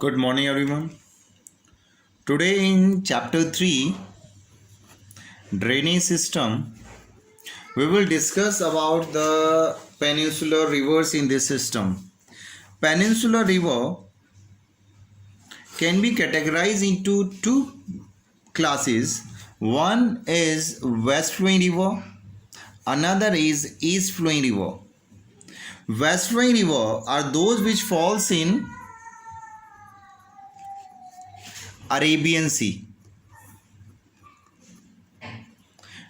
Good morning, everyone. Today, in chapter 3, drainage system, we will discuss about the peninsular rivers in this system. Peninsular river can be categorized into two classes. One is west flowing river, another is east flowing river. West flowing river are those which falls in Arabian Sea,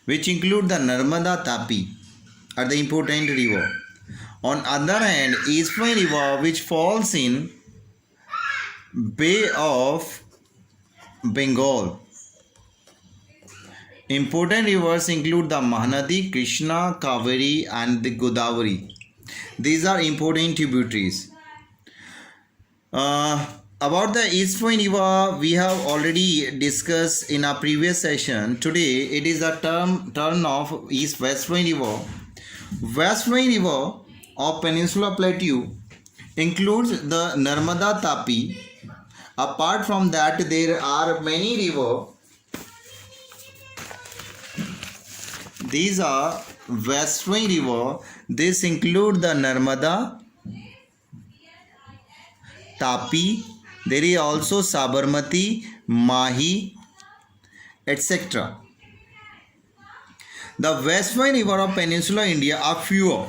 which include the Narmada, Tapi are the important river. On other hand, east flowing river which falls in Bay of Bengal. Important rivers include the Mahanadi, Krishna, Kaveri and the Godavari. These are important tributaries. About the east flowing river, we have already discussed in our previous session. Today, it is the turn of east-west flowing river. West flowing river of Peninsula Plateau includes the Narmada, Tapi. Apart from that, there are many rivers. These are west flowing river. This include the Narmada, Tapi. There is also Sabarmati, Mahi, etc. The west flowing river of Peninsular India are fewer.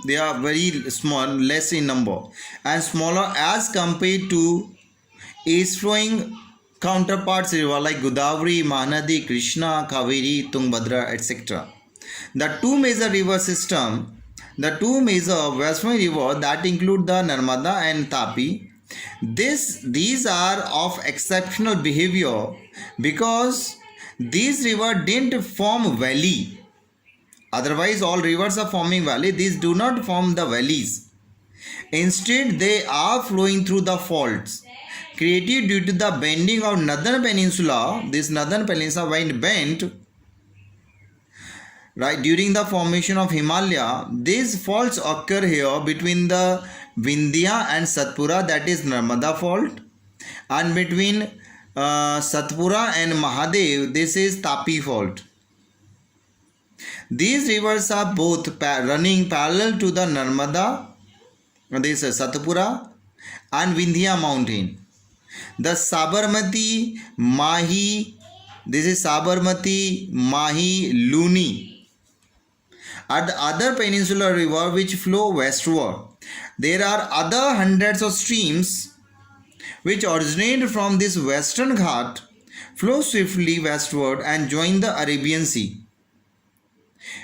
They are very small, less in number, and smaller as compared to east flowing counterparts river like Godavari, Mahanadi, Krishna, Kaveri, Tungabhadra, etc. The two major river system, the two major west flowing river that include the Narmada and Tapi, these are of exceptional behavior because these rivers didn't form valley. Otherwise, all rivers are forming valley. These do not form the valleys. Instead, they are flowing through the faults created due to the bending of northern peninsula. This northern peninsula when bent, right, during the formation of Himalaya. These faults occur here between the Vindhya and Satpura, that is Narmada fault, and between Satpura and Mahadev, this is Tapi fault. These rivers are both running parallel to the Narmada, this is Satpura, and Vindhya mountain. The Sabarmati, Mahi, this is Sabarmati, Mahi, Luni are the other peninsular river which flow westward. There are other hundreds of streams which originate from this western ghat, flow swiftly westward and join the Arabian Sea.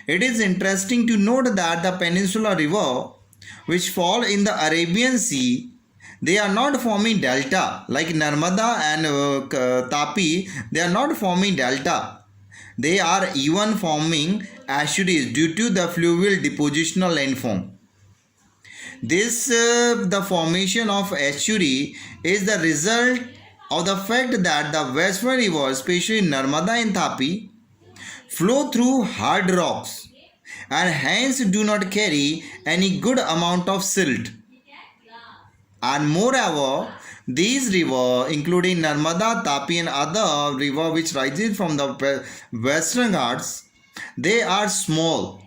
It is interesting to note that the peninsular river which fall in the Arabian Sea, they are not forming delta like Narmada and Tapi. They are not forming delta. They are even forming estuaries due to the fluvial depositional landform. This the formation of estuary is the result of the fact that the western rivers, especially Narmada and Tapi, flow through hard rocks and hence do not carry any good amount of silt. And moreover, these rivers, including Narmada, Tapi and other river which rises from the western ghats, they are small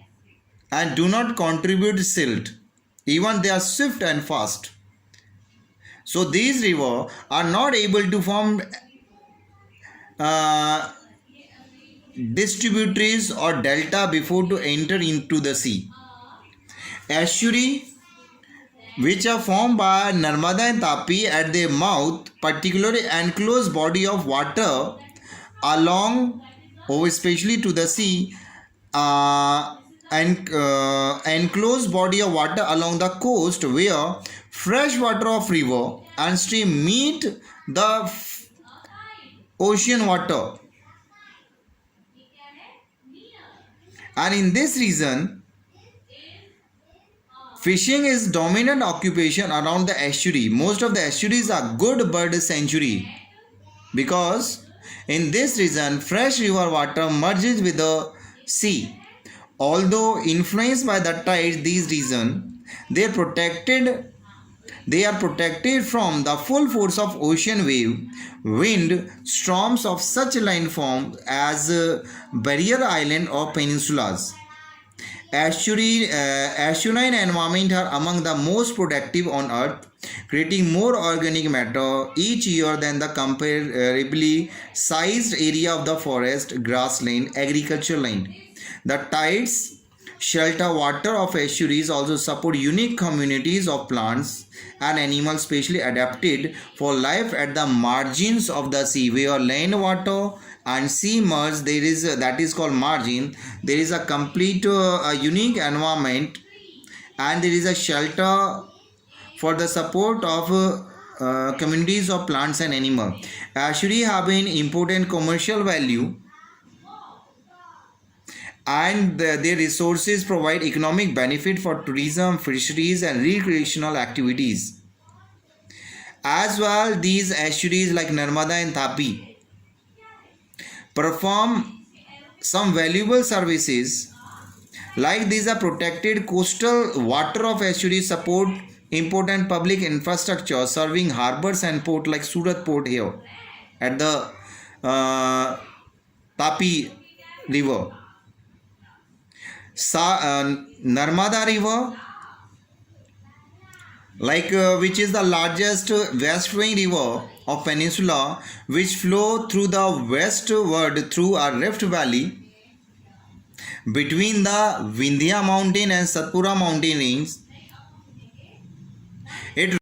and do not contribute silt. Even they are swift and fast. So these rivers are not able to form distributaries or delta before to enter into the sea. Estuary which are formed by Narmada and Tapi at their mouth, particularly enclosed body of water along, or especially to the sea, and enclosed body of water along the coast where fresh water of river and stream meet the ocean water. And in this region, fishing is dominant occupation around the estuary. Most of the estuaries are good bird sanctuary because in this region fresh river water merges with the sea. Although influenced by the tides, these regions, they are protected They are protected from the full force of ocean wave, wind, storms of such landforms as barrier island or peninsulas. Estuarine environment are among the most productive on earth, creating more organic matter each year than the comparably sized area of the forest, grassland, agriculture land. The tides shelter water of estuaries also support unique communities of plants and animals specially adapted for life at the margins of the sea, where land water and sea merge. There is that is called margin. There is a complete unique environment, and there is a shelter for the support of communities of plants and animals. Estuaries have an important commercial value, and their resources provide economic benefit for tourism, fisheries, and recreational activities. As well, these estuaries like Narmada and Tapi perform some valuable services. Like these are protected coastal water of estuaries support important public infrastructure serving harbors and port like Surat port here at the Tapi river. Narmada river, which is the largest west flowing river of peninsula, which flow through the westward through a rift valley between the Vindhya mountain and Satpura mountain range. It